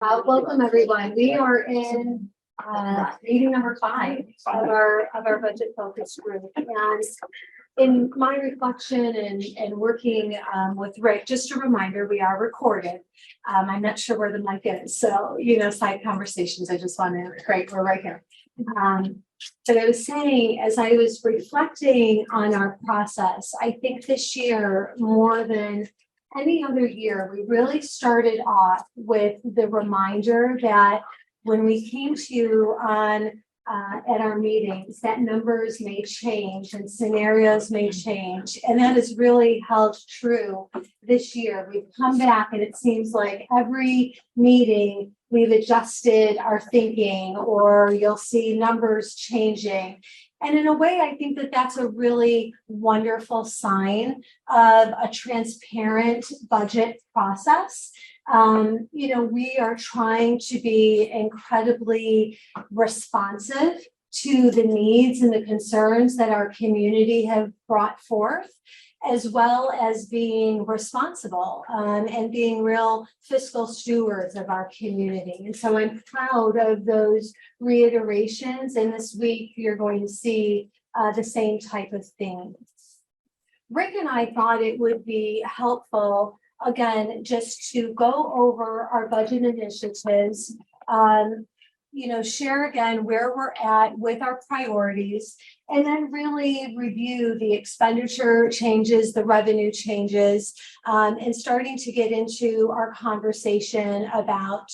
Welcome everyone. We are in meeting number 5 of our budget focus group, and in my reflection and working with Rick, just a reminder, we are recorded. I'm not sure where the mic is, so side conversations. I just want to great, we're right here. But I was saying, as I was reflecting on our process, I think this year more than any other year, we really started off with the reminder that when we came to you on at our meetings, that numbers may change and scenarios may change, and that has really held true this year. We've come back, and it seems like every meeting we've adjusted our thinking, or you'll see numbers changing. And in a way, I think that that's a really wonderful sign of a transparent budget process. We are trying to be incredibly responsive to the needs and the concerns that our community have brought forth, as well as being responsible and being real fiscal stewards of our community. And so I'm proud of those reiterations. And this week, you're going to see the same type of thing. Rick and I thought it would be helpful, again, just to go over our budget initiatives, share again where we're at with our priorities, and then really review the expenditure changes, the revenue changes, and starting to get into our conversation about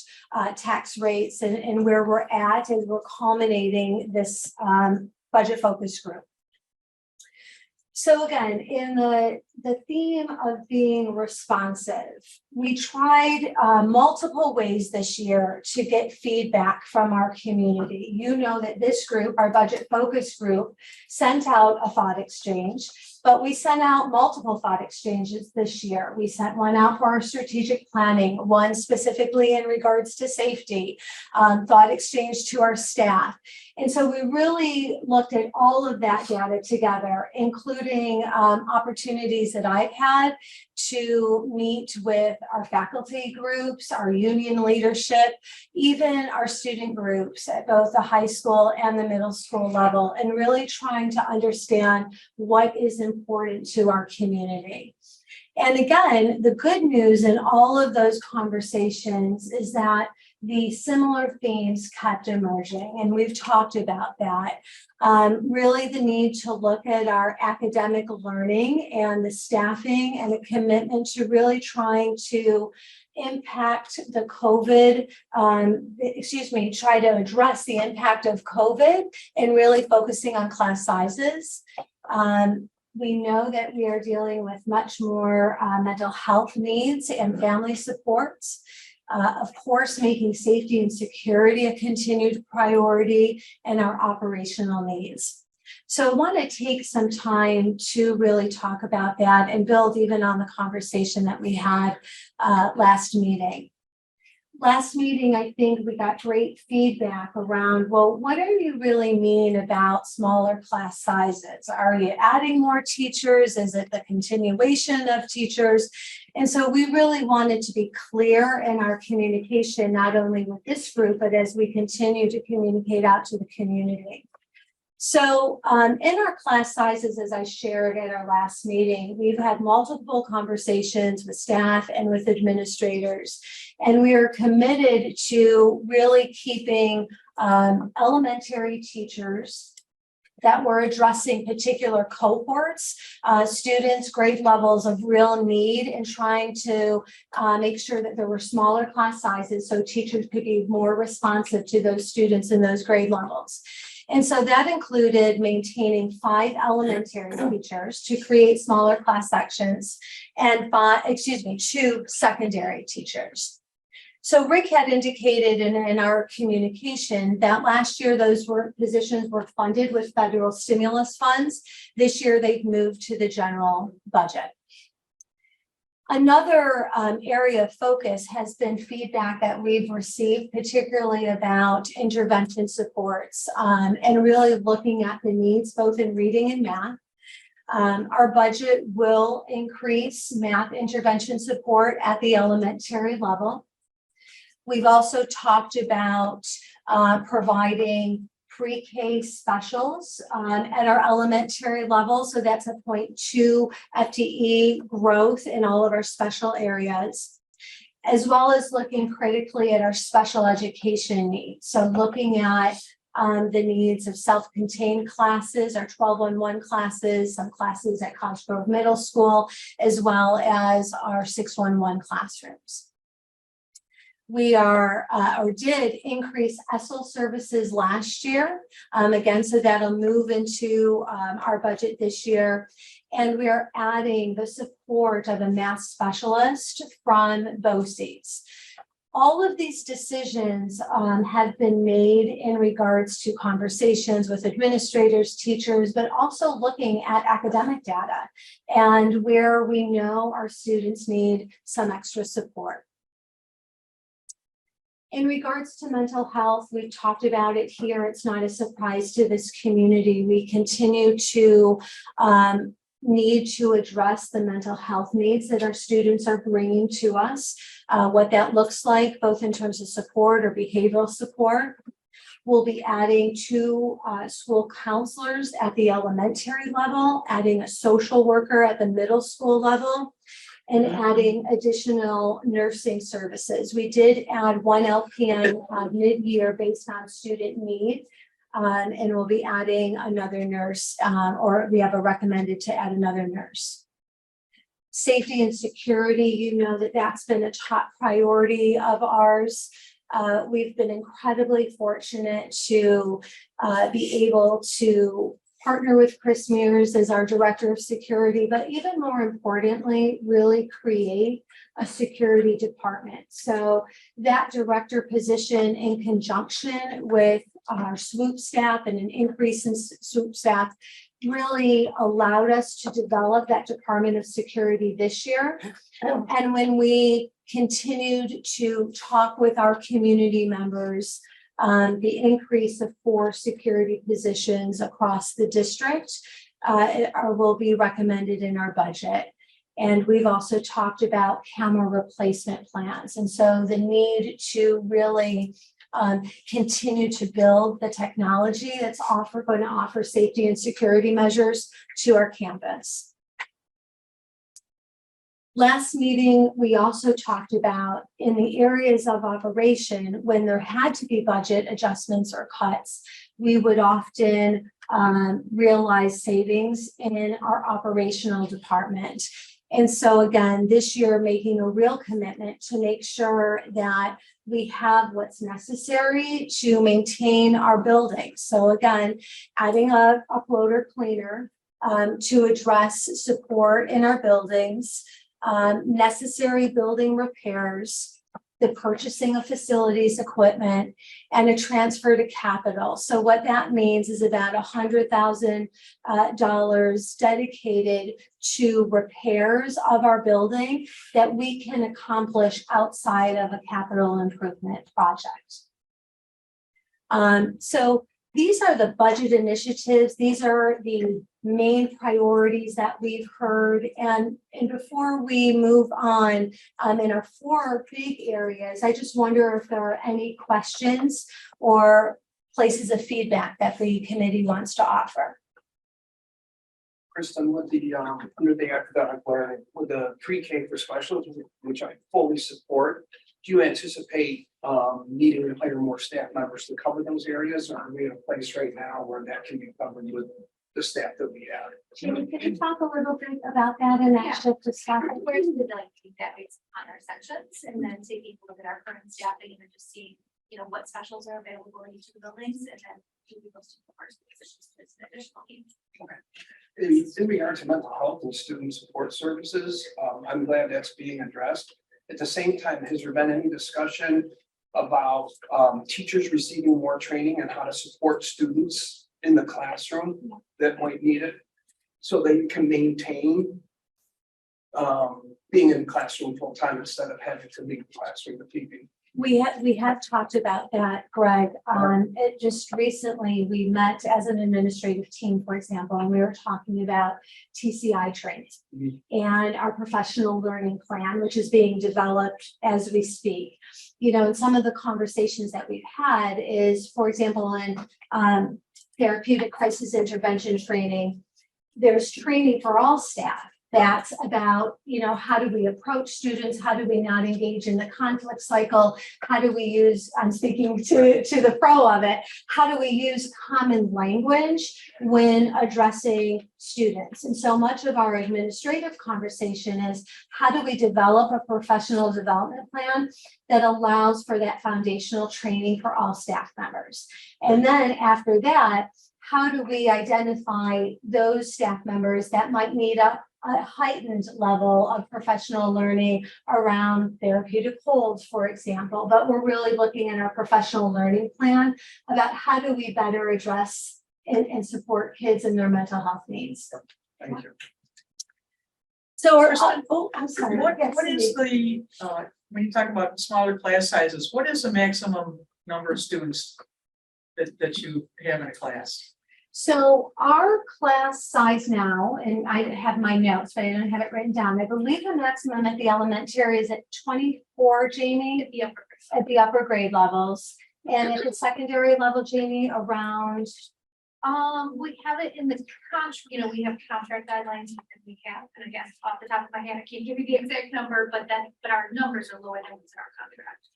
tax rates and where we're at as we're culminating this budget focus group. So again, in the theme of being responsive, we tried multiple ways this year to get feedback from our community. You know that this group, our budget focus group, sent out a thought exchange, but we sent out multiple thought exchanges this year. We sent one out for our strategic planning, one specifically in regards to safety, thought exchange to our staff. And so we really looked at all of that data together, including opportunities that I've had to meet with our faculty groups, our union leadership, even our student groups at both the high school and the middle school level, and really trying to understand what is important to our community. And again, the good news in all of those conversations is that the similar themes kept emerging, and we've talked about that. Really the need to look at our academic learning and the staffing and the commitment to really trying to impact the COVID, try to address the impact of COVID and really focusing on class sizes. We know that we are dealing with much more mental health needs and family supports. Of course, making safety and security a continued priority, and our operational needs. So I want to take some time to really talk about that and build even on the conversation that we had last meeting. Last meeting, I think we got great feedback around, well, what do you really mean about smaller class sizes? Are you adding more teachers? Is it the continuation of teachers? And so we really wanted to be clear in our communication, not only with this group, but as we continue to communicate out to the community. So in our class sizes, as I shared at our last meeting, we've had multiple conversations with staff and with administrators, and we are committed to really keeping elementary teachers that we're addressing particular cohorts, students, grade levels of real need, and trying to make sure that there were smaller class sizes so teachers could be more responsive to those students in those grade levels. And so that included maintaining 5 elementary teachers to create smaller class sections and 2 secondary teachers. So Rick had indicated in our communication that last year those positions were funded with federal stimulus funds. This year they've moved to the general budget. Another area of focus has been feedback that we've received, particularly about intervention supports and really looking at the needs both in reading and math. Our budget will increase math intervention support at the elementary level. We've also talked about providing pre-K specials at our elementary level. So that's a 0.2 FTE growth in all of our special areas, as well as looking critically at our special education needs. So looking at the needs of self-contained classes, our 12-1-1 classes, some classes at College Grove Middle School, as well as our 6-1-1 classrooms. We are or did increase ESL services last year. Again, so that'll move into our budget this year. And we are adding the support of a math specialist from BOCES. All of these decisions have been made in regards to conversations with administrators, teachers, but also looking at academic data and where we know our students need some extra support. In regards to mental health, we've talked about it here. It's not a surprise to this community. We continue to need to address the mental health needs that our students are bringing to us, what that looks like, both in terms of support or behavioral support. We'll be adding 2 school counselors at the elementary level, adding a social worker at the middle school level, and adding additional nursing services. We did add 1 LPN mid-year based on student need, and we'll be adding another nurse, or we have a recommended to add another nurse. Safety and security, you know that that's been a top priority of ours. We've been incredibly fortunate to be able to partner with Chris Mears as our director of security, but even more importantly, really create a security department. So that director position in conjunction with our swoop staff and an increase in swoop staff really allowed us to develop that Department of Security this year. And when we continued to talk with our community members, the increase of 4 security positions across the district will be recommended in our budget. And we've also talked about camera replacement plans. And so the need to really continue to build the technology that's going to offer safety and security measures to our campus. Last meeting, we also talked about in the areas of operation, when there had to be budget adjustments or cuts, we would often realize savings in our operational department. And so again, this year, making a real commitment to make sure that we have what's necessary to maintain our buildings. So again, adding a uploader cleaner to address support in our buildings, necessary building repairs, the purchasing of facilities equipment, and a transfer to capital. So what that means is about $100,000 dedicated to repairs of our building that we can accomplish outside of a capital improvement project. So these are the budget initiatives. These are the main priorities that we've heard. And before we move on in our 4 big areas, I just wonder if there are any questions or places of feedback that the committee wants to offer. Kristen, with the under the academic learning, with the pre-K for specials, which I fully support, do you anticipate needing to hire more staff members to cover those areas, or are we in a place right now where that can be covered with the staff that we have? Jamie, can you talk a little bit about that and that shift to staff? Where do we like to take that based on our sections and then taking a look at our current staffing and just see, you know, what specials are available in each of the buildings, and then do we those 2 parts positions to an additional needs. Okay. In regard to mental health and student support services, I'm glad that's being addressed. At the same time, has there been any discussion about teachers receiving more training on how to support students in the classroom that might need it, so they can maintain being in the classroom full time instead of having to leave the classroom to be We have talked about that, Greg. It just recently, we met as an administrative team, for example, and we were talking about TCI training and our professional learning plan, which is being developed as we speak. You know, and some of the conversations that we've had is, for example, in therapeutic crisis intervention training, there's training for all staff. That's about, you know, how do we approach students? How do we not engage in the conflict cycle? How do we use, I'm speaking to the pro of it, how do we use common language when addressing students? And so much of our administrative conversation is how do we develop a professional development plan that allows for that foundational training for all staff members? And then after that, how do we identify those staff members that might need a heightened level of professional learning around therapeutic holds, for example, but we're really looking at our professional learning plan about how do we better address and support kids in their mental health needs. Thank you. So, I'm sorry. What is the, when you talk about smaller class sizes, what is the maximum number of students that you have in a class? So our class size now, and I have my notes, but I don't have it written down. I believe the maximum at the elementary is at 24, Jamie, at the upper grade levels. And at the secondary level, Jamie, around, We have it in the contract, you know, we have contract guidelines and we have, and again, off the top of my head, I can't give you the exact number, but our numbers are lower than what's in our contract.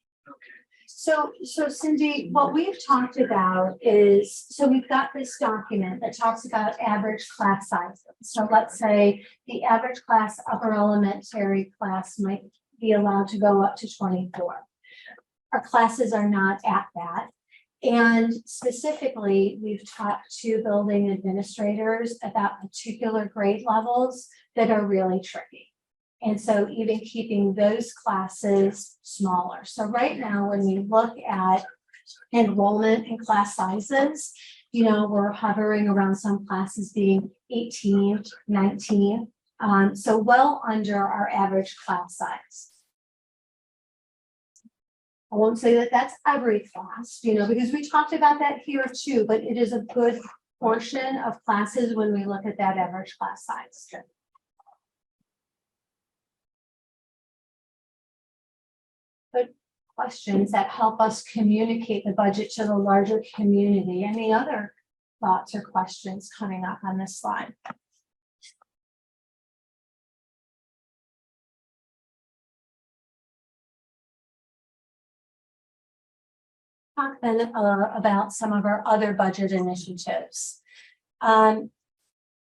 So Cindy, what we've talked about is, so we've got this document that talks about average class sizes. So let's say the average class upper elementary class might be allowed to go up to 24. Our classes are not at that. And specifically, we've talked to building administrators about particular grade levels that are really tricky. And so even keeping those classes smaller. So right now, when we look at enrollment and class sizes, you know, we're hovering around some classes being 18, 19. So well under our average class size. I won't say that that's every class, you know, because we talked about that here too, but it is a good portion of classes when we look at that average class size. Good questions that help us communicate the budget to the larger community. Any other thoughts or questions coming up on this slide? Talk then about some of our other budget initiatives.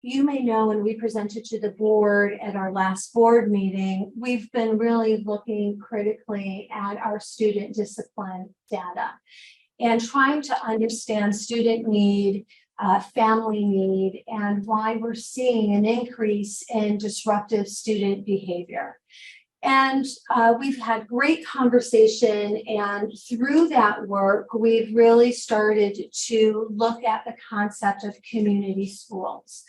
You may know, when we presented to the board at our last board meeting, we've been really looking critically at our student discipline data and trying to understand student need, family need, and why we're seeing an increase in disruptive student behavior. And we've had great conversation, and through that work, we've really started to look at the concept of community schools.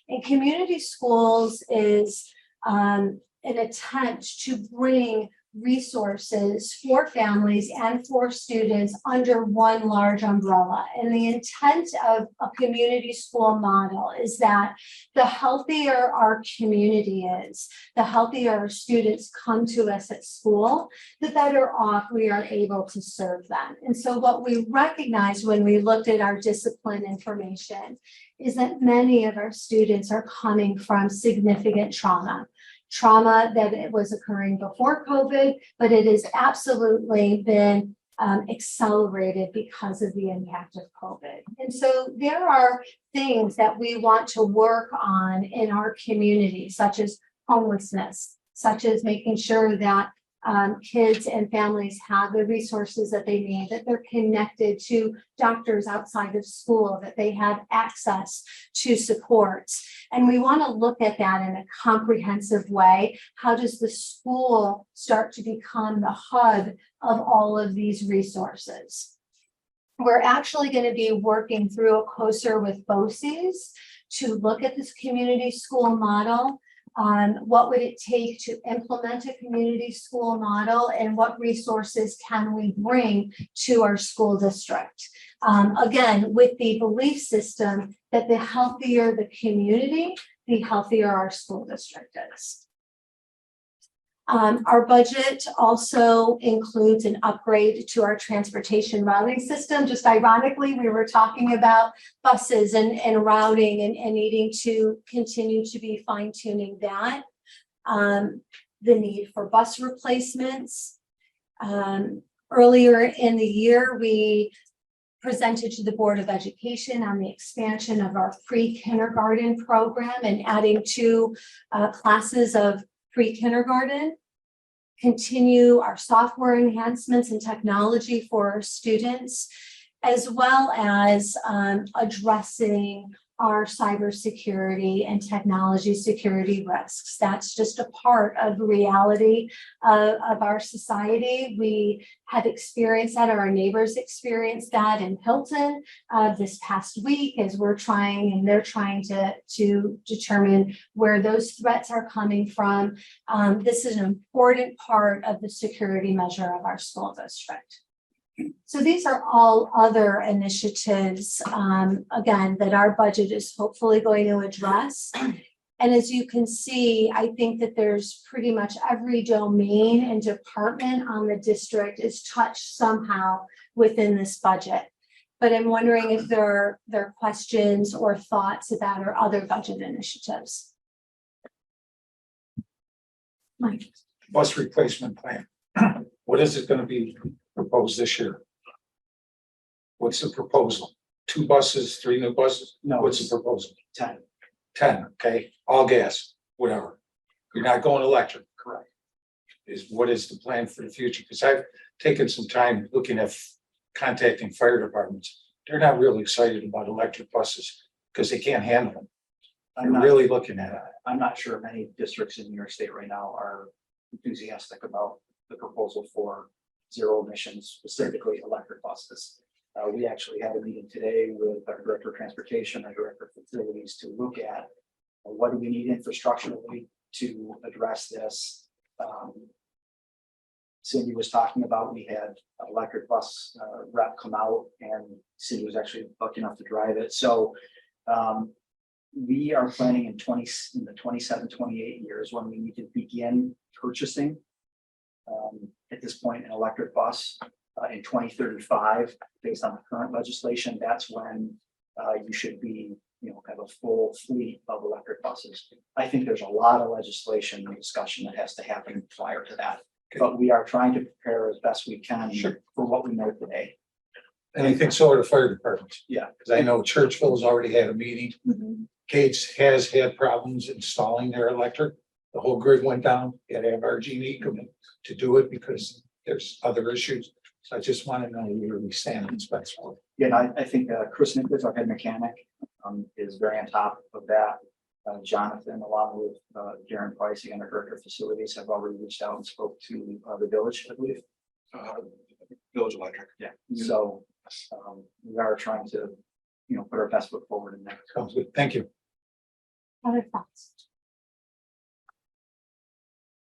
And community schools is an attempt to bring resources for families and for students under one large umbrella. And the intent of a community school model is that the healthier our community is, the healthier our students come to us at school, the better off we are able to serve them. And so what we recognized when we looked at our discipline information is that many of our students are coming from significant trauma that it was occurring before COVID, but it has absolutely been accelerated because of the impact of COVID. And so there are things that we want to work on in our community, such as homelessness, such as making sure that kids and families have the resources that they need, that they're connected to doctors outside of school, that they have access to supports. And we want to look at that in a comprehensive way. How does the school start to become the hub of all of these resources? We're actually going to be working through a COSER with BOCES to look at this community school model. What would it take to implement a community school model, and what resources can we bring to our school district? Again, with the belief system that the healthier the community, the healthier our school district is. Our budget also includes an upgrade to our transportation routing system. Just ironically, we were talking about buses and routing and needing to continue to be fine tuning that. The need for bus replacements. Earlier in the year, we presented to the Board of Education on the expansion of our pre-kindergarten program and adding 2 classes of pre-kindergarten, continue our software enhancements and technology for our students, as well as addressing our cybersecurity and technology security risks. That's just a part of the reality of our society. We have experienced that, or our neighbors experienced that in Hilton this past week, as we're trying and they're trying to determine where those threats are coming from. This is an important part of the security measure of our school district. So these are all other initiatives, again, that our budget is hopefully going to address. And as you can see, I think that there's pretty much every domain and department on the district is touched somehow within this budget. But I'm wondering if there are questions or thoughts about our other budget initiatives. Mike. Bus replacement plan. What is it going to be proposed this year? What's the proposal? 2 buses, 3 new buses? No, What's it's the proposal? 10, 10, okay, all gas, whatever. You're not going electric. correct. What is the plan for the future? Because I've taken some time looking at contacting fire departments. They're not really excited about electric buses because they can't handle them. I'm They're not, really looking at it. I'm not sure many districts in New York State right now are enthusiastic about the proposal for zero emissions, specifically electric buses. We actually had a meeting today with our director of transportation, our director of facilities, to look at what do we need infrastructurally to address this. Cindy was talking about, we had an electric bus rep come out, and Cindy was actually lucky enough to drive it. So we are planning in the 27, 28 years when we need to begin purchasing at this point an electric bus. In 2035, based on the current legislation, that's when you should be, have a full fleet of electric buses. I think there's a lot of legislation and discussion that has to happen prior to that. Okay. But we are trying to prepare as best we can Sure. for what we know today. And I think so are the fire departments. Yeah. Because I know Churchville's already had a meeting. Gates has had problems installing their electric. The whole grid went down. You had to have RG&E come in to do it because there's other issues. So I just want to know where we stand in Spencer. Yeah, and I think Chris Nicholas, our head mechanic, is very on top of that. Jonathan, along with Darren Price, again, our director of facilities, have already reached out and spoke to the village, I believe. Village Electric. Yeah, so we are trying to, put our best foot forward in that. Sounds good. Thank you. Other thoughts?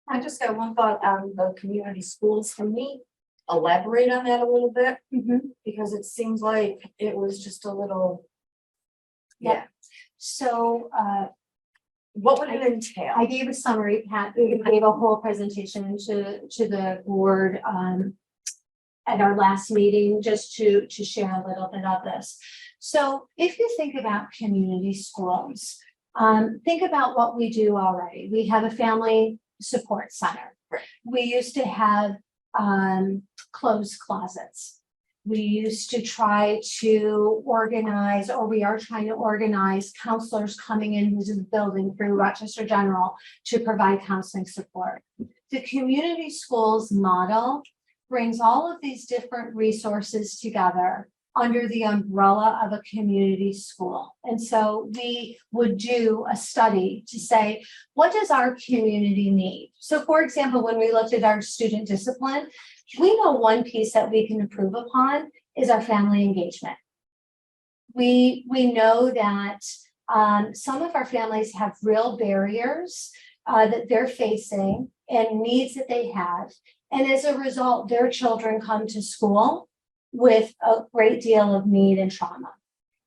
I just got one thought on the community schools. Can we elaborate on that a little bit? Because it seems like it was just a little. Yeah, So what would it entail? I gave a summary, Pat, we gave a whole presentation to the board at our last meeting, just to share a little bit of this. So if you think about community schools, think about what we do already. We have a family support center. Right. We used to have closed closets. We used to try to organize, or we are trying to organize counselors coming into the building through Rochester General to provide counseling support. The community schools model brings all of these different resources together under the umbrella of a community school. And so we would do a study to say, what does our community need? So for example, when we looked at our student discipline, we know one piece that we can improve upon is our family engagement. We know that some of our families have real barriers that they're facing and needs that they have. And as a result, their children come to school with a great deal of need and trauma.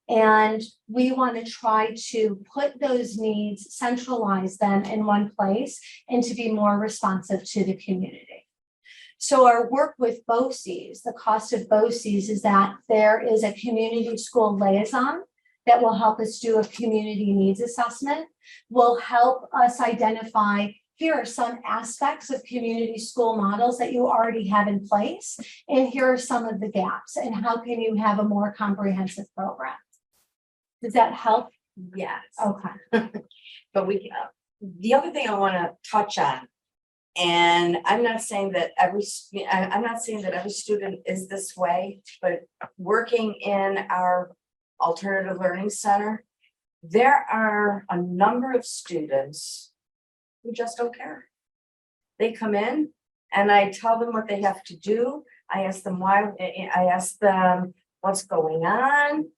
And we want to try to put those needs, centralize them in one place, and to be more responsive to the community. So our work with BOCES, the cost of BOCES is that there is a community school liaison that will help us do a community needs assessment, will help us identify, here are some aspects of community school models that you already have in place, and here are some of the gaps, and how can you have a more comprehensive program? Does that help? Yes, Okay. but the other thing I wanna touch on. And I'm not saying that I'm not saying that every student is this way, but working in our alternative learning center, there are a number of students who just don't care. They come in and I tell them what they have to do. I ask them why, I ask them what's going on.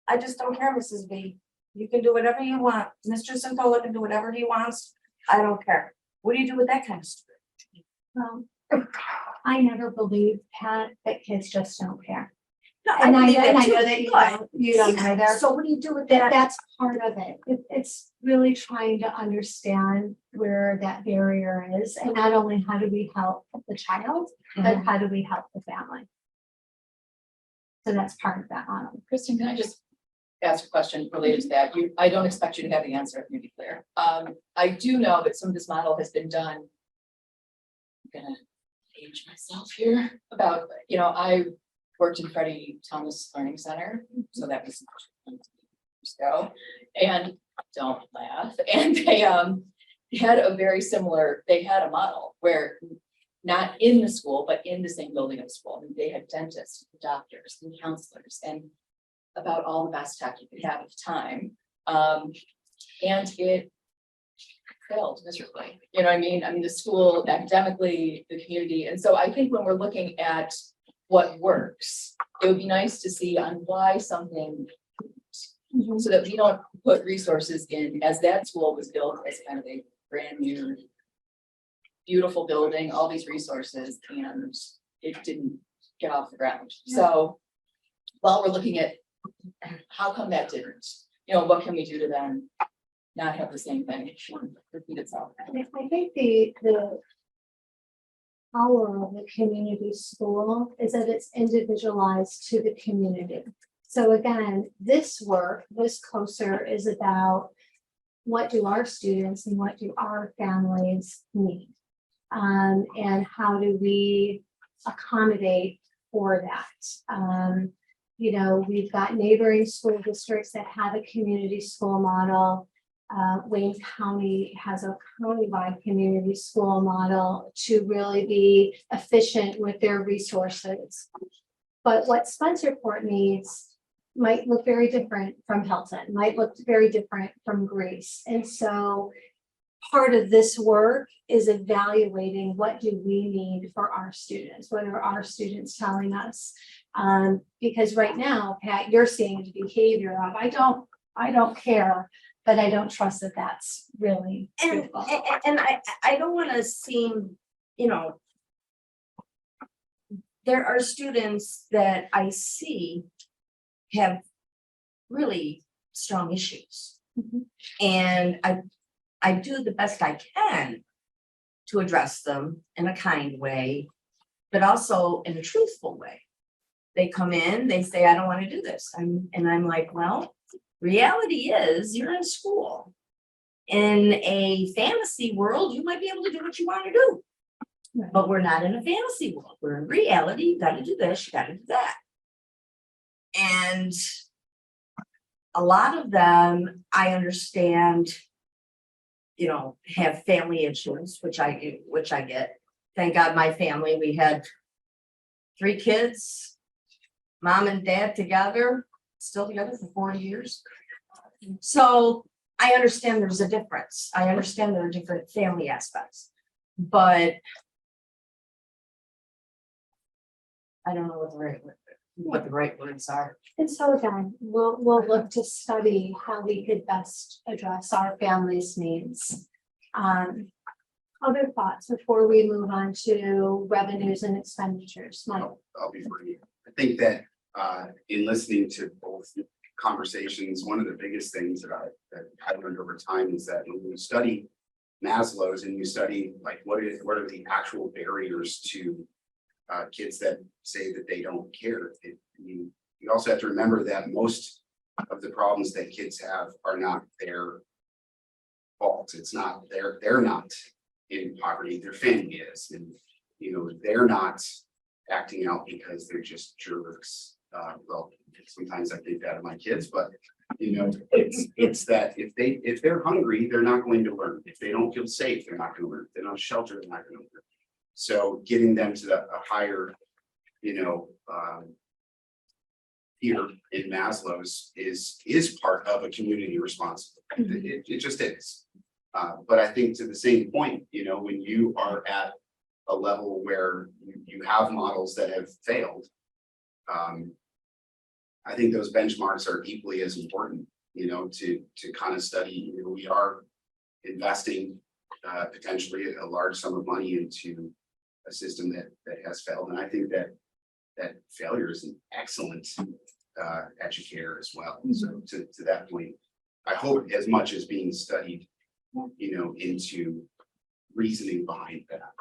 I just don't care, Mrs. B. You can do whatever you want. Mr. Santola can do whatever he wants. I don't care. What do you do with that kind of student? I never believed, Pat, that kids just don't care. No, And I believe know that too, that but- you don't either. So what do you do with That that? that's part of it. It's really trying to understand where that barrier is, and not only how do we help the child, but how do we help the family? So that's part of that model. Kristen, can I just ask a question related to that? I don't expect you to have the answer, to be clear. I do know that some of this model has been done. I'm gonna age myself here about, I worked in Freddie Thomas Learning Center, so that was years ago, and don't laugh. And they had a very similar, they had a model where not in the school, but in the same building of the school. And they had dentists, doctors, and counselors, and about all the best tech you could have at the time. And it failed miserably. You know what I mean? I mean, the school, academically, the community. And so I think when we're looking at what works, it would be nice to see on why something, so that we don't put resources in, as that school was built as kind of a brand new, beautiful building, all these resources, and it didn't get off the ground. So while we're looking at how come that didn't, what can we do to then not have the same thing repeat itself? I think the power of the community school is that it's individualized to the community. So again, this work, this COSER is about what do our students and what do our families need? And how do we accommodate for that? We've got neighboring school districts that have a community school model. Wayne County has a county-wide community school model to really be efficient with their resources. But what Spencerport needs might look very different from Hilton, might look very different from Greece. And so part of this work is evaluating what do we need for our students, what are our students telling us? Because right now, Pat, you're seeing the behavior of, I don't care, but I don't trust that that's really truthful. And I don't want to seem, there are students that I see have really strong issues. And I do the best I can to address them in a kind way, but also in a truthful way. They come in, they say, I don't want to do this. And I'm like, well, reality is you're in school. In a fantasy world, you might be able to do what you want to do. Right. But we're not in a fantasy world. We're in reality. You got to do this, you got to do that. And a lot of them, I understand, have family issues, which I get. Thank God my family, we had 3 kids, mom and dad together, still together for 40 years. So I understand there's a difference. I understand there are different family aspects, but I don't know what the right words are. And so again, we'll look to study how we could best address our families' needs. Other thoughts before we move on to revenues and expenditures, Mike? I'll be brief. I think that in listening to both conversations, one of the biggest things that I learned over time is that when you study Maslow's and you study like what are the actual barriers to kids that say that they don't care. You also have to remember that most of the problems that kids have are not their fault. It's not they're not in poverty, their family is, and they're not acting out because they're just jerks. Well, sometimes I think that of my kids, but it's that if they're hungry, they're not going to learn. If they don't feel safe, they're not going to learn. If they don't have shelter, they're not going to learn. So getting them to a higher, here in Maslow's is part of a community responsibility. It just is. But I think to the same point, when you are at a level where you have models that have failed, I think those benchmarks are equally as important, to kind of study. We are investing potentially a large sum of money into a system that has failed, and I think that failure is an excellent educator as well. So to that point, I hope as much as being studied, into reasoning behind that.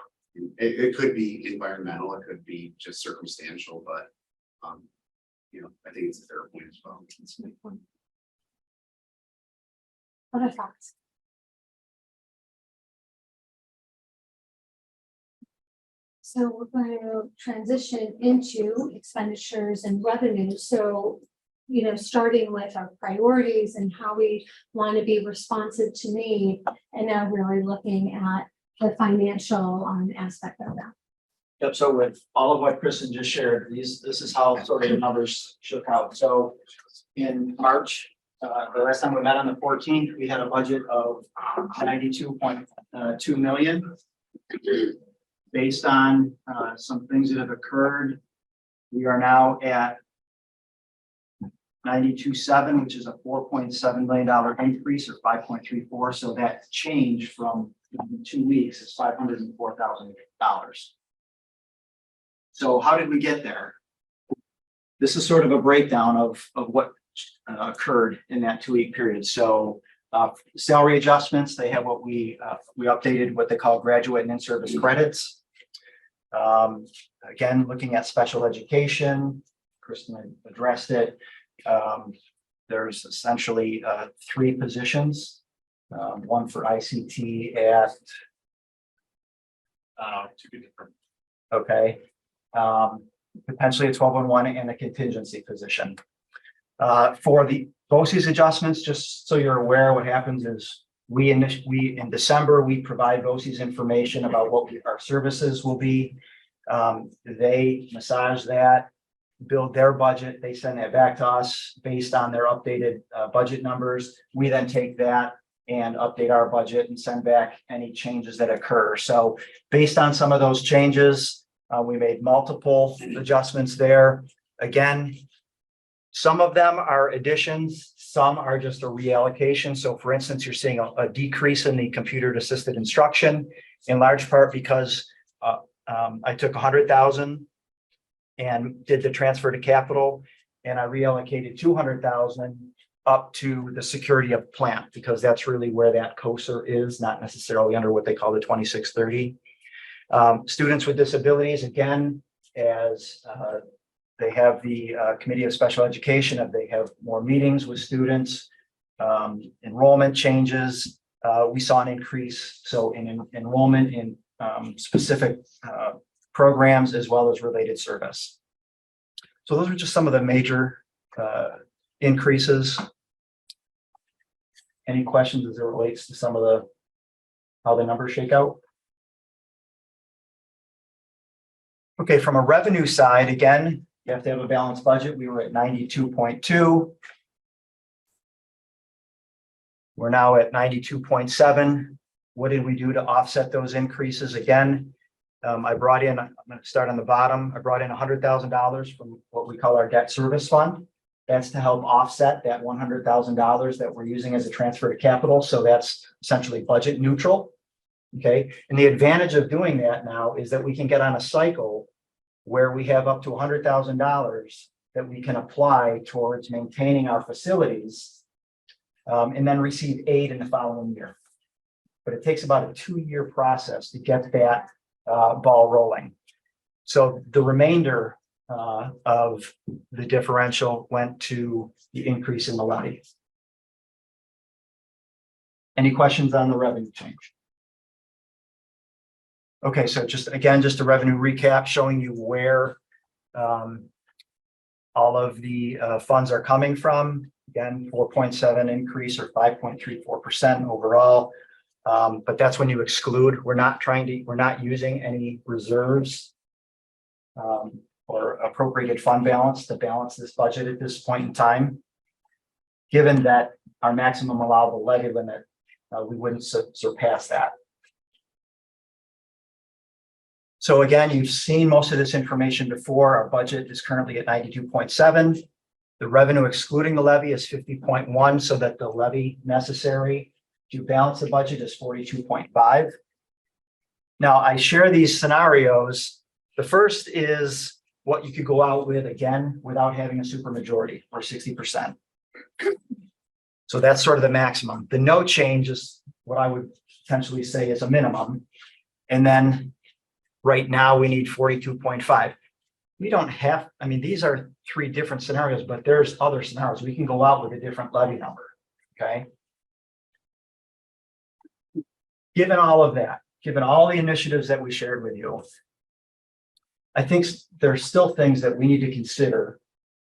It could be environmental, it could be just circumstantial, but I think it's a fair point as well. Other thoughts? So we're going to transition into expenditures and revenues. So, starting with our priorities and how we want to be responsive to need, and now really looking at the financial aspect of that. Yep, so with all of what Kristen just shared, this is how sort of the numbers shook out. So in March, the last time we met on the 14th, we had a budget of 92.2 million. Based on some things that have occurred, we are now at 92.7, which is a $4.7 million increase, or 5.34. So that change from 2 weeks is $504,000. So how did we get there? This is sort of a breakdown of what occurred in that 2-week period. So salary adjustments, they have what we updated what they call graduate and in-service credits. Again, looking at special education, Kristen addressed it. There's essentially 3 positions, one for ICT at okay. Potentially a 12-on-1 and a contingency position. For the BOCES adjustments, just so you're aware, what happens is we in December, we provide BOCES information about what our services will be. They massage that, build their budget, they send that back to us based on their updated budget numbers. We then take that and update our budget and send back any changes that occur. So based on some of those changes, we made multiple adjustments there. Again, some of them are additions, some are just a reallocation. So for instance, you're seeing a decrease in the computer assisted instruction, in large part because I took 100,000 and did the transfer to capital, and I reallocated 200,000 up to the security of plant, because that's really where that COSR is, not necessarily under what they call the 2630. Students with disabilities, again, as they have the Committee of Special Education, they have more meetings with students, enrollment changes, we saw an increase. So in enrollment in specific programs as well as related service. So those are just some of the major increases. Any questions as it relates to some of how the numbers shake out? Okay, from a revenue side, again, you have to have a balanced budget. We were at 92.2. We're now at 92.7. What did we do to offset those increases? Again, I brought in, I'm going to start on the bottom. I brought in $100,000 from what we call our debt service fund. That's to help offset that $100,000 that we're using as a transfer to capital. So that's essentially budget neutral. Okay, and the advantage of doing that now is that we can get on a cycle where we have up to $100,000 that we can apply towards maintaining our facilities, and then receive aid in the following year. But it takes about a 2-year process to get that ball rolling. So the remainder of the differential went to the increase in the levy. Any questions on the revenue change? Okay, so just a revenue recap showing you where all of the funds are coming from. Again, 4.7 increase or 5.34% overall. But that's when you exclude, we're not using any reserves or appropriated fund balance to balance this budget at this point in time. Given that our maximum allowable levy limit, we wouldn't surpass that. So again, you've seen most of this information before. Our budget is currently at 92.7. The revenue excluding the levy is 50.1, so that the levy necessary to balance the budget is 42.5. Now, I share these scenarios. The first is what you could go out with, again, without having a supermajority or 60%. So that's sort of the maximum. The no change is what I would potentially say is a minimum. And then right now we need 42.5. We don't have, I mean, these are 3 different scenarios, but there's other scenarios. We can go out with a different levy number, okay? Given all of that, given all the initiatives that we shared with you, I think there's still things that we need to consider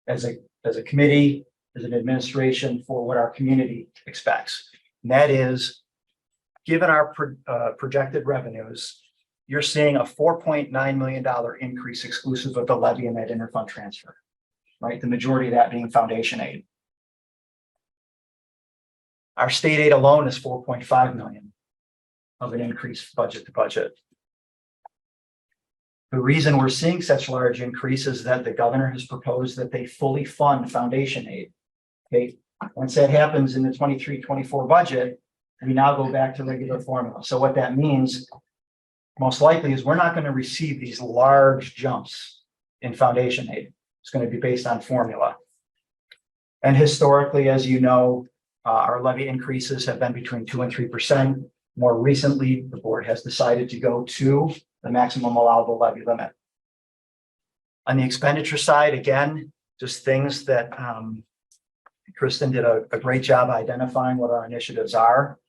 as a committee, as an administration for what our community expects. And that is, given our projected revenues, you're seeing a $4.9 million increase exclusive of the levy and that interfund transfer, right? The majority of that being foundation aid. Our state aid alone is 4.5 million of an increase budget to budget. The reason we're seeing such large increase is that the governor has proposed that they fully fund foundation aid. Okay, once that happens in the 23-24 budget, we now go back to regular formula. So what that means most likely is we're not going to receive these large jumps in foundation aid. It's going to be based on formula. And historically, as you know, our levy increases have been between 2 and 3%. More recently, the board has decided to go to the maximum allowable levy limit. On the expenditure side, again, just things that Kristen did a great job identifying what our initiatives are.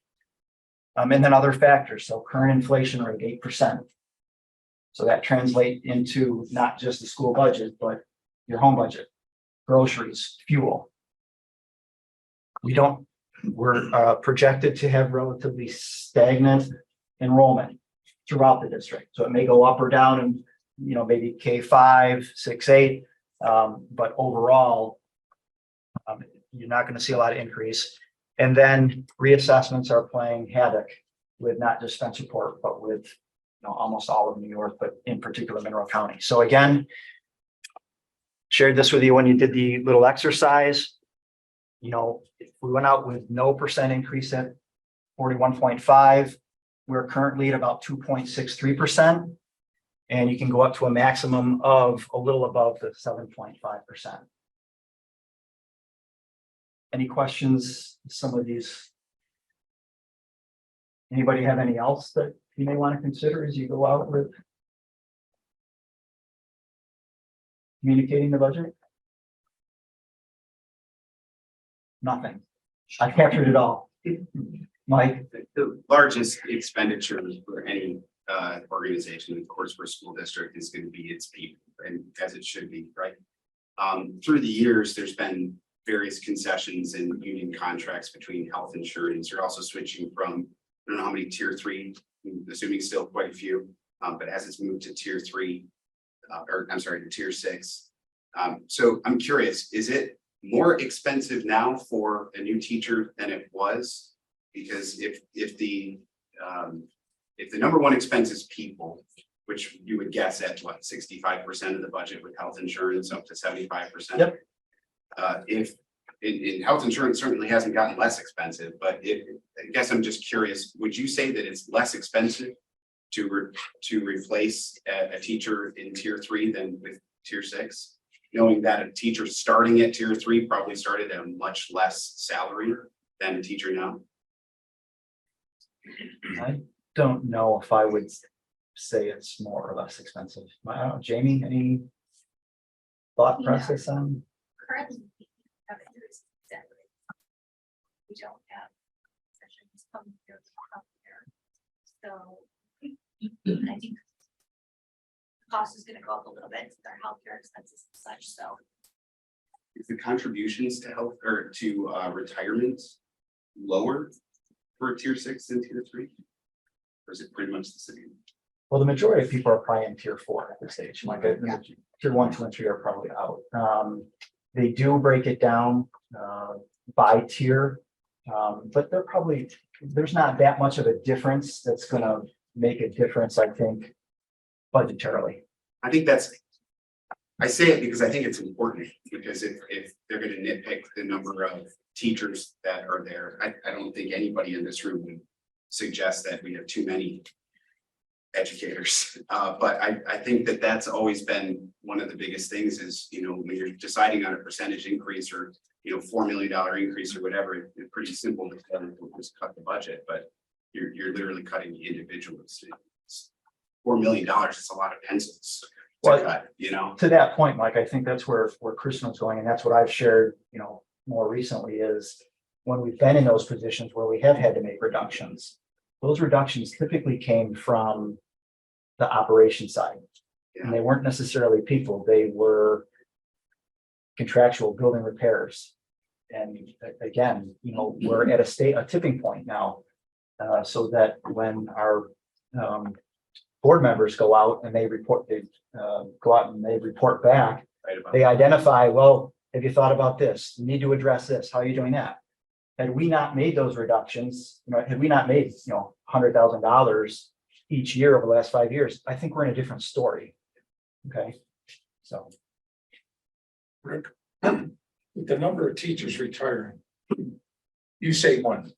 And then other factors. So current inflation rate, 8%. So that translates into not just the school budget, but your home budget, groceries, fuel. We're projected to have relatively stagnant enrollment throughout the district. So it may go up or down and, maybe K5, 6, 8. But overall, you're not going to see a lot of increase. And then reassessments are playing havoc with not just Spencerport, but with almost all of New York, but in particular Monroe County. So again, shared this with you when you did the little exercise. If we went out with no % increase at 41.5, we're currently at about 2.63%. And you can go up to a maximum of a little above the 7.5%. Any questions? Some of these. Anybody have any else that you may want to consider as you go out with communicating the budget? Nothing. I captured it all. Mike? The largest expenditure for any organization, of course, for a school district is going to be its people, and as it should be, right? Through the years, there's been various concessions and union contracts between health insurance. You're also switching from, I don't know how many tier 3, I'm assuming still quite a few, but as it's moved to tier 3, to tier 6. So I'm curious, is it more expensive now for a new teacher than it was? Because if the number one expense is people, which you would guess at 65% of the budget with health insurance up to 75%. Yep. If in health insurance certainly hasn't gotten less expensive, but I guess I'm just curious, would you say that it's less expensive to replace a teacher in tier 3 than with tier 6? Knowing that a teacher starting at tier 3 probably started at a much less salary than a teacher now. I don't know if I would say it's more or less expensive. I don't know, Jamie, any thought Yeah. process on? Currently, we have interest in salary. We don't have sessions come here from there. So I think the cost is gonna go up a little bit, with our healthcare expenses and such, so. Is the contributions to health or to retirement lower for tier 6 than tier 3? Or is it pretty much the same? Well, the majority of people are probably in tier 4 at this stage, like tier 1, 2, and 3 are probably out. They do break it down by tier. But there's not that much of a difference that's gonna make a difference, I think, budgetarily. I think I say it because I think it's important, because if they're gonna nitpick the number of teachers that are there, I don't think anybody in this room would suggest that we have too many educators. But I think that that's always been one of the biggest things is, when you're deciding on a percentage increase or, $4 million increase or whatever, it's pretty simple to just cut the budget, but you're literally cutting the individuals. $4 million, it's a lot of pencils to Well, cut, To that point, Mike, I think that's where Kristen's going, and that's what I've shared, more recently is when we've been in those positions where we have had to make reductions. Those reductions typically came from the operation side. And they weren't necessarily people, they were contractual building repairs. And again, we're at a tipping point now. So that when our board members go out and they report, report back, right about they identify, well, have you thought about this? You need to address this. How are you doing that? Had we not made those reductions, had we not made, $100,000 each year over the last 5 years, I think we're in a different story. Okay, so. Rick, with the number of teachers retiring, you say one,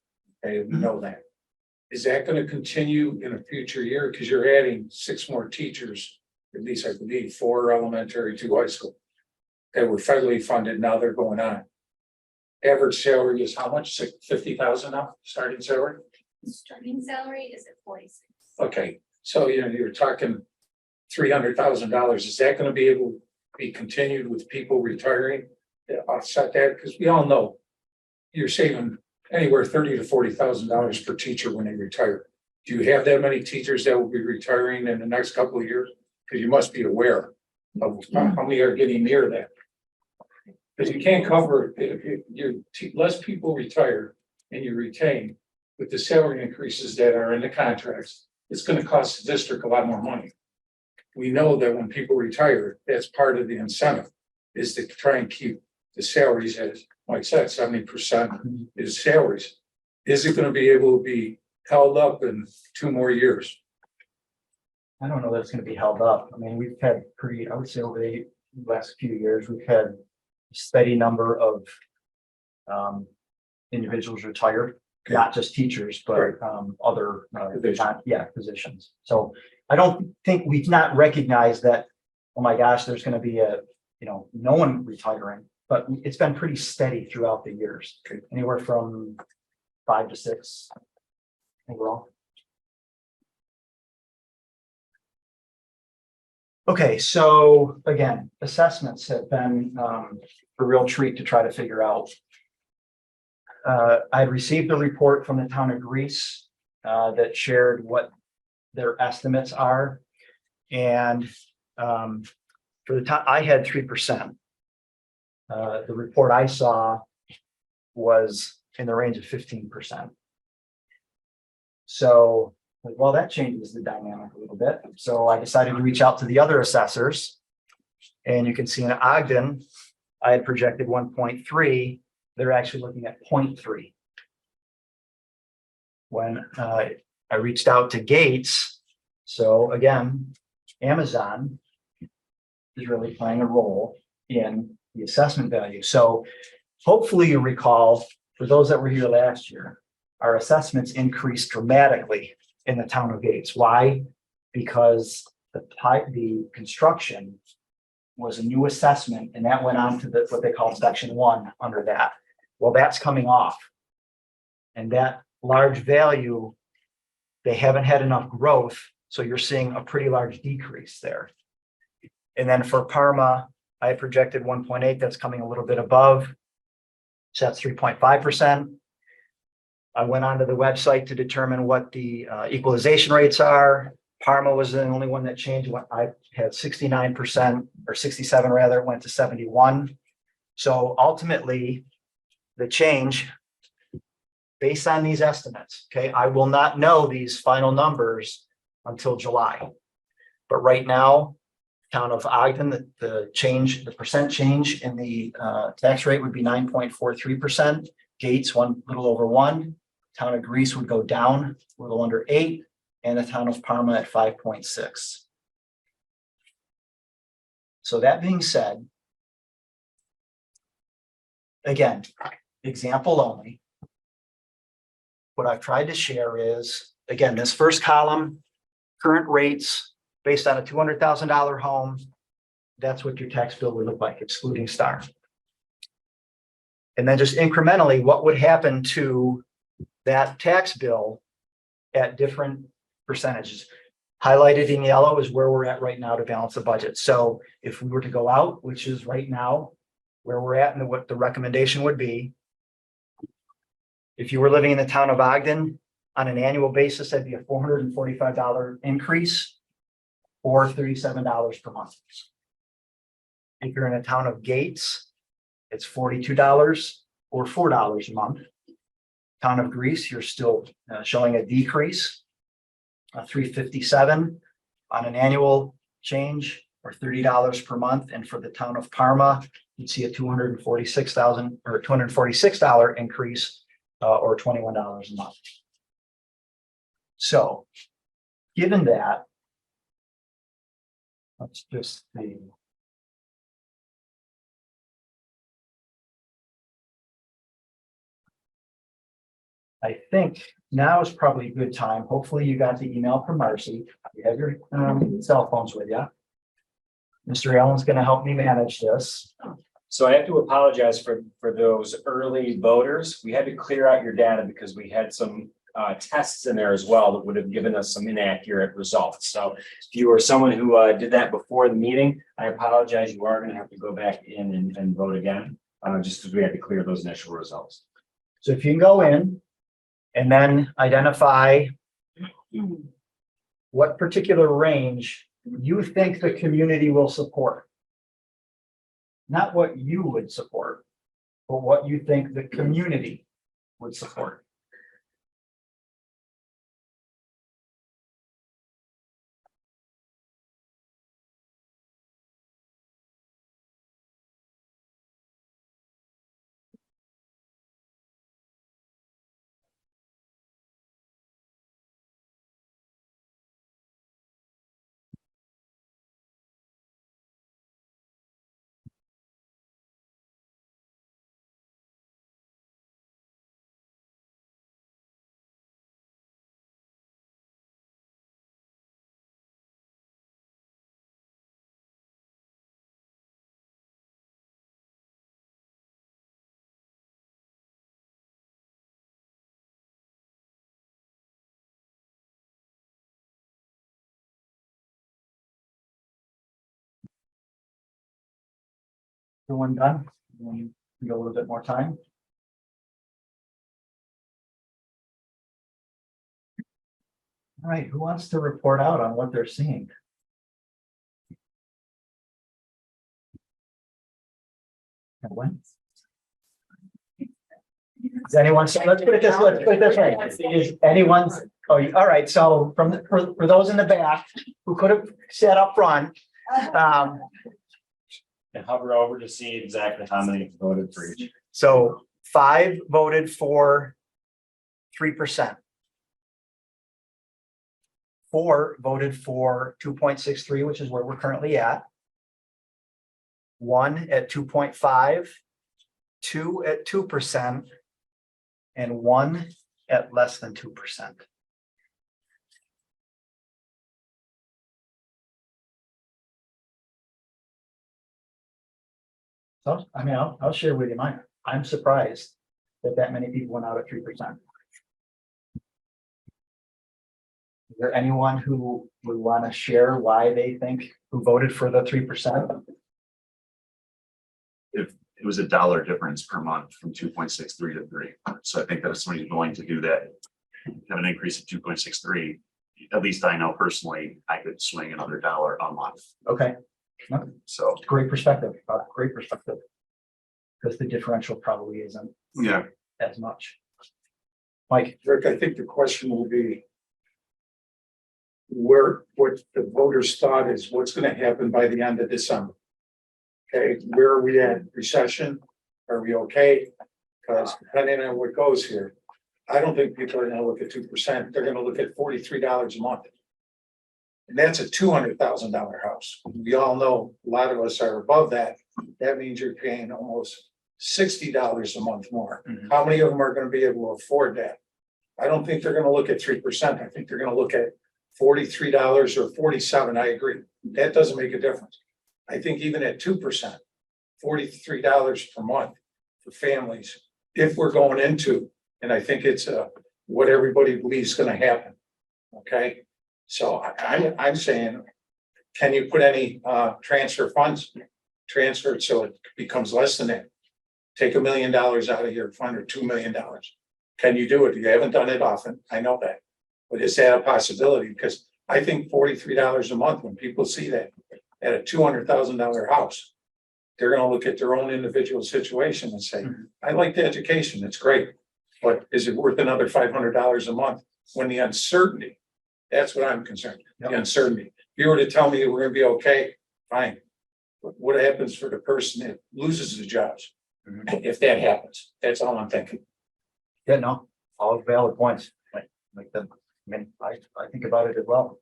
okay, we know that. Is that going to continue in a future year? Because you're adding 6 more teachers, at least I believe, 4 elementary, 2 high school. That were federally funded, now they're going on. Average salary is how much? $50,000 now, starting salary? Starting salary is at 46. Okay, so you're talking $300,000. Is that going to be able to be continued with people retiring to offset that? Because we all know you're saving anywhere $30,000 to $40,000 per teacher when they retire. Do you have that many teachers that will be retiring in the next couple of years? Because you must be aware of how many are getting near that. Because you can't cover if less people retire and you retain with the salary increases that are in the contracts. It's going to cost the district a lot more money. We know that when people retire, that's part of the incentive is to try and keep the salaries, as Mike said, 70% is salaries. Is it going to be able to be held up in 2 more years? I don't know that it's going to be held up. I mean, we've had I would say over the last few years, we've had a steady number of individuals retired, not just teachers, but other positions. So I don't think we've not recognized that, oh my gosh, there's going to be no one retiring, but it's been pretty steady throughout the years, anywhere from 5 to 6 overall. Okay, so again, assessments have been a real treat to try to figure out. I received a report from the town of Greece that shared what their estimates are. And for the time, I had 3%. The report I saw was in the range of 15%. So, well, that changes the dynamic a little bit. So I decided to reach out to the other assessors. And you can see in Ogden, I had projected 1.3. They're actually looking at 0.3. When I reached out to Gates, so again, Amazon is really playing a role in the assessment value. So hopefully you recall, for those that were here last year, our assessments increased dramatically in the town of Gates. Why? Because the construction was a new assessment and that went on to what they call section 1 under that. Well, that's coming off. And that large value, they haven't had enough growth, so you're seeing a pretty large decrease there. And then for Parma, I projected 1.8, that's coming a little bit above. So that's 3.5%. I went onto the website to determine what the equalization rates are. Parma was the only one that changed. I had 69% or 67 rather, it went to 71. So ultimately, the change based on these estimates, okay, I will not know these final numbers until July. But right now, town of Ogden, the percent change in the tax rate would be 9.43%. Gates, little over 1. Town of Greece would go down a little under 8, and the town of Parma at 5.6. So that being said, again, example only. What I've tried to share is, again, this first column, current rates based on a $200,000 home. That's what your tax bill would look like, excluding STAR. And then just incrementally, what would happen to that tax bill at different percentages? Highlighted in yellow is where we're at right now to balance the budget. So if we were to go out, which is right now where we're at and what the recommendation would be, if you were living in the town of Ogden on an annual basis, that'd be a $445 increase or $37 per month. If you're in a town of Gates, it's $42 or $4 a month. Town of Greece, you're still showing a decrease, $357 on an annual change or $30 per month. And for the town of Parma, you'd see a $246 increase or $21 a month. So given that, let's just see. I think now is probably a good time. Hopefully you got the email from Marcy. You have your cell phones with you. Mr. Allen's going to help me manage this. So I have to apologize for those early voters. We had to clear out your data because we had some tests in there as well that would have given us some inaccurate results. So if you are someone who did that before the meeting, I apologize. You are going to have to go back in and vote again, just because we had to clear those initial results. So if you can go in and then identify what particular range you think the community will support. Not what you would support, but what you think the community would support. Everyone done? We go a little bit more time. All right, who wants to report out on what they're seeing? When? Is anyone, let's put it this way. Is anyone's, all right, so for those in the back who could have sat up front, And hover over to see exactly how many voted for each. so 5 voted for 3%. 4 voted for 2.63, which is where we're currently at. 1 at 2.5. 2 at 2%, and 1 at less than 2%. So, I mean, I'll share with you mine. I'm surprised that many people went out at 3%. Is there anyone who would want to share why they think, who voted for the 3%? If it was $1 difference per month from 2.63 to 3. So I think that if somebody's willing to do that, have an increase of 2.63, at least I know personally, I could swing another $1 a month. Okay, So, great perspective, great perspective. Because the differential probably isn't yeah, as much. Mike, Rick, I think the question will be what the voters thought is what's gonna happen by the end of December. Okay, where are we at? Recession? Are we okay? Because depending on what goes here, I don't think people are gonna look at 2%. They're gonna look at $43 a month. And that's a $200,000 house. We all know a lot of us are above that. That means you're paying almost $60 a month more. Mhm. How many of them are gonna be able to afford that? I don't think they're gonna look at 3%. I think they're gonna look at $43 or 47. I agree. That doesn't make a difference. I think even at 2%, $43 per month for families, if we're going into, and I think it's what everybody believes is gonna happen. Okay, so I'm saying, can you put any transfer funds? Transfer it so it becomes less than that. Take $1 million out of your fund or $2 million. Can you do it? You haven't done it often. I know that. But is that a possibility? Because I think $43 a month, when people see that at a $200,000 house, they're gonna look at their own individual situation and say, I like the education, it's great. But is it worth another $500 a month when the uncertainty, that's what I'm concerned, the uncertainty. If you were to tell me that we're gonna be okay, fine. But what happens for the person that loses the jobs? If that happens, that's all I'm thinking. yeah, no, all valid points. Like them. I mean, I think about it as well.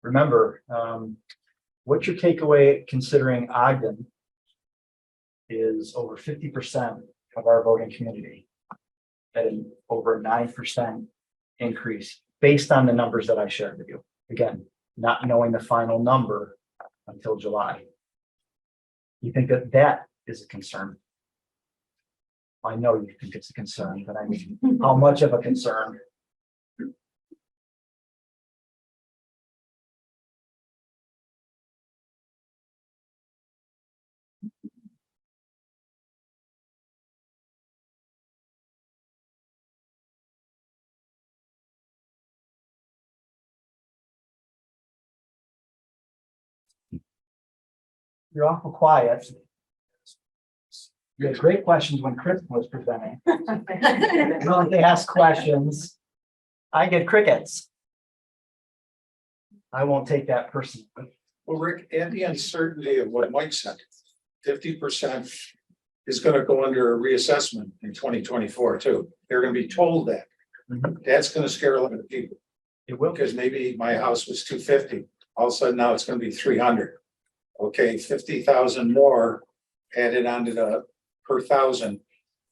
Remember, what's your takeaway considering Ogden is over 50% of our voting community at an over 9% increase based on the numbers that I shared with you. Again, not knowing the final number until July. You think that is a concern? I know you think it's a concern, but I mean, how much of a concern? You're awful quiet. You had great questions when Chris was presenting. When they ask questions, I get crickets. I won't take that personally. Well, Rick, and the uncertainty of what Mike said, 50% is gonna go under a reassessment in 2024 too. They're gonna be told that. That's gonna scare a lot of people. It will. Because maybe my house was 250, all of a sudden now it's gonna be 300. Okay, 50,000 more added onto the per thousand.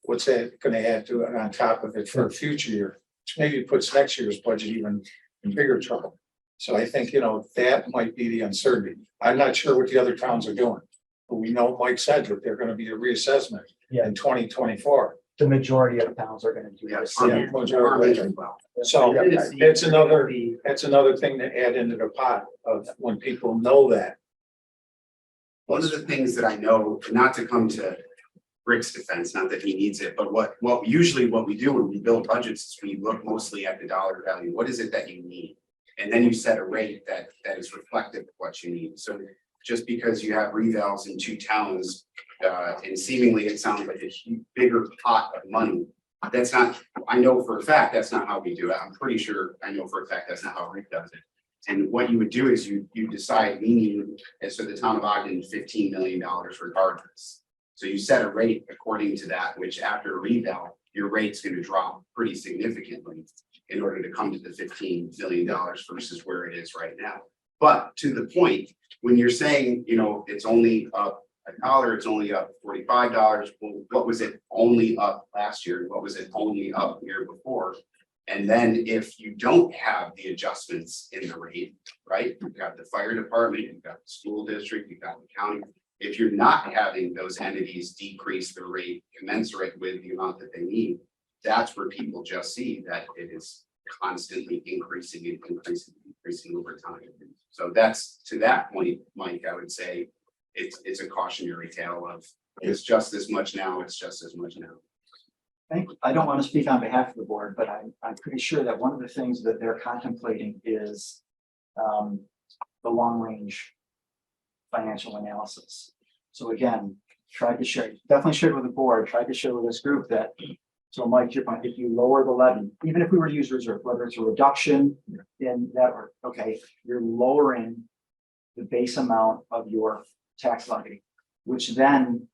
What's that gonna add to it on top of it for a future year? Which maybe puts next year's budget even in bigger trouble. So I think, that might be the uncertainty. I'm not sure what the other towns are doing. But we know Mike said that they're gonna be a reassessment Yeah. in 2024. The majority of towns are gonna do this. Yeah, majority. So that's another thing to add into the pot of when people know that. One of the things that I know, not to come to Rick's defense, not that he needs it, but what usually what we do when we build budgets is we look mostly at the dollar value. What is it that you need? And then you set a rate that is reflective of what you need. So just because you have revals in 2 towns, and seemingly it sounds like a bigger pot of money, that's not, I know for a fact, that's not how we do it. I'm pretty sure I know for a fact that's not how Rick does it. And what you would do is you decide we need, as for the town of Ogden, $15 million regardless. So you set a rate according to that, which after a reval, your rate's going to drop pretty significantly in order to come to the $15 million versus where it is right now. But to the point, when you're saying, it's only up $1, it's only up $45. Well, what was it only up last year? What was it only up the year before? And then if you don't have the adjustments in the rate, right? You've got the fire department, you've got the school district, you've got the county. If you're not having those entities decrease the rate commensurate with the amount that they need, that's where people just see that it is constantly increasing and increasing over time. So that's, to that point, Mike, I would say it's a cautionary tale of it's just as much now, it's just as much now. I don't want to speak on behalf of the board, but I'm pretty sure that one of the things that they're contemplating is the long range financial analysis. So again, tried to share, definitely shared with the board, tried to share with this group that, so Mike, to your point, if you lower the levy, even if we were to use reserve, whether it's a reduction in that, or, okay, you're lowering the base amount of your tax levy, which then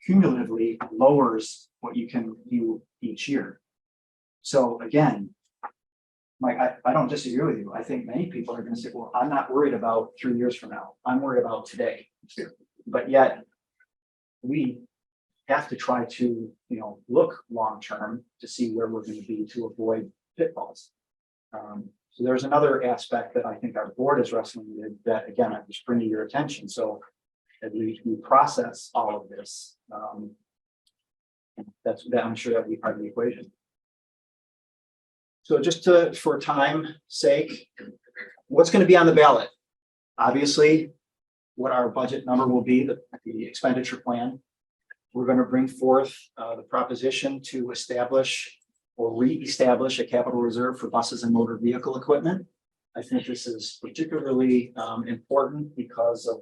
cumulatively lowers what you can do each year. So again, Mike, I don't disagree with you. I think many people are going to say, well, I'm not worried about 3 years from now. I'm worried about today. But yet we have to try to, look long-term to see where we're going to be to avoid pitfalls. So there's another aspect that I think our board is wrestling with that, again, I'm just bringing your attention. So as we process all of this, that I'm sure that will be part of the equation. So just for time's sake, what's going to be on the ballot? Obviously, what our budget number will be, the expenditure plan. We're going to bring forth the proposition to establish or re-establish a capital reserve for buses and motor vehicle equipment. I think this is particularly important because of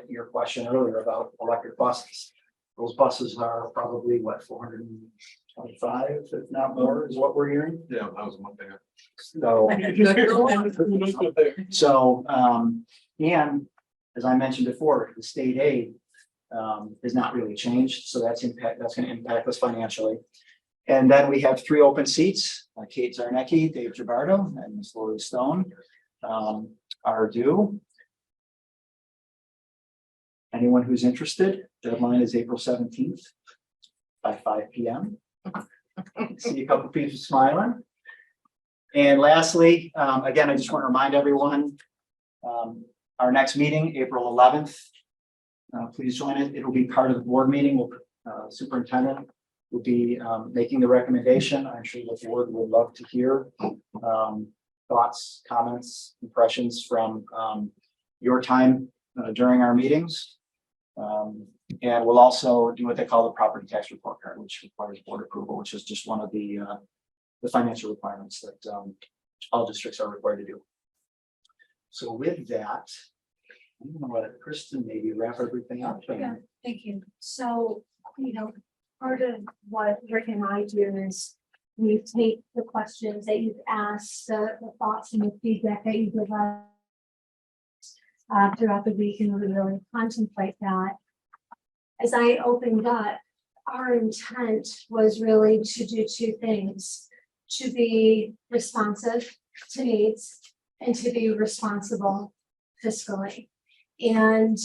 your question earlier about electric buses. Those buses are probably what, 425, if not more, is what we're hearing. Yeah, that was one thing. So, and as I mentioned before, the state aid is not really changed, so that's going to impact us financially. And then we have 3 open seats: Kate Zarnecki, Dave Gibardo, and Ms. Lori Stone are due. Anyone who's interested, deadline is April 17th by 5 p.m. See a couple people smiling. And lastly, again, I just want to remind everyone, our next meeting, April 11th, please join it. It'll be part of the board meeting. Superintendent will be making the recommendation. I'm sure the board would love to hear thoughts, comments, impressions from your time during our meetings. And we'll also do what they call the property tax report card, which requires board approval, which is just one of the financial requirements that all districts are required to do. So with that, I'm going to let Kristen maybe wrap everything up. Yeah, thank you. So, part of what Rick and I do is we take the questions that you've asked, the thoughts and the feedback that you give us throughout the week, and we really contemplate that. As I opened up, our intent was really to do 2 things: to be responsive to needs and to be responsible fiscally. And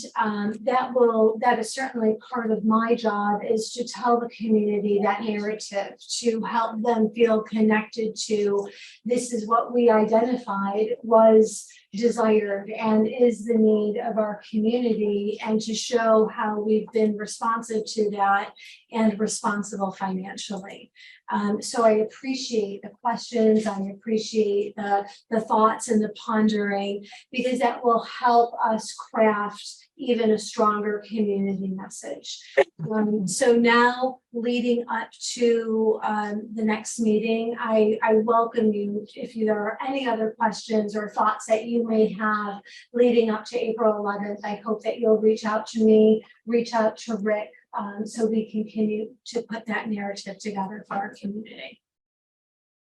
that is certainly part of my job, is to tell the community that narrative, to help them feel connected to this is what we identified was desired and is the need of our community, and to show how we've been responsive to that and responsible financially. So I appreciate the questions, I appreciate the thoughts and the pondering, because that will help us craft even a stronger community message. So now, leading up to the next meeting, I welcome you. If there are any other questions or thoughts that you may have leading up to April 11th, I hope that you'll reach out to me, reach out to Rick, so we can continue to put that narrative together for our community.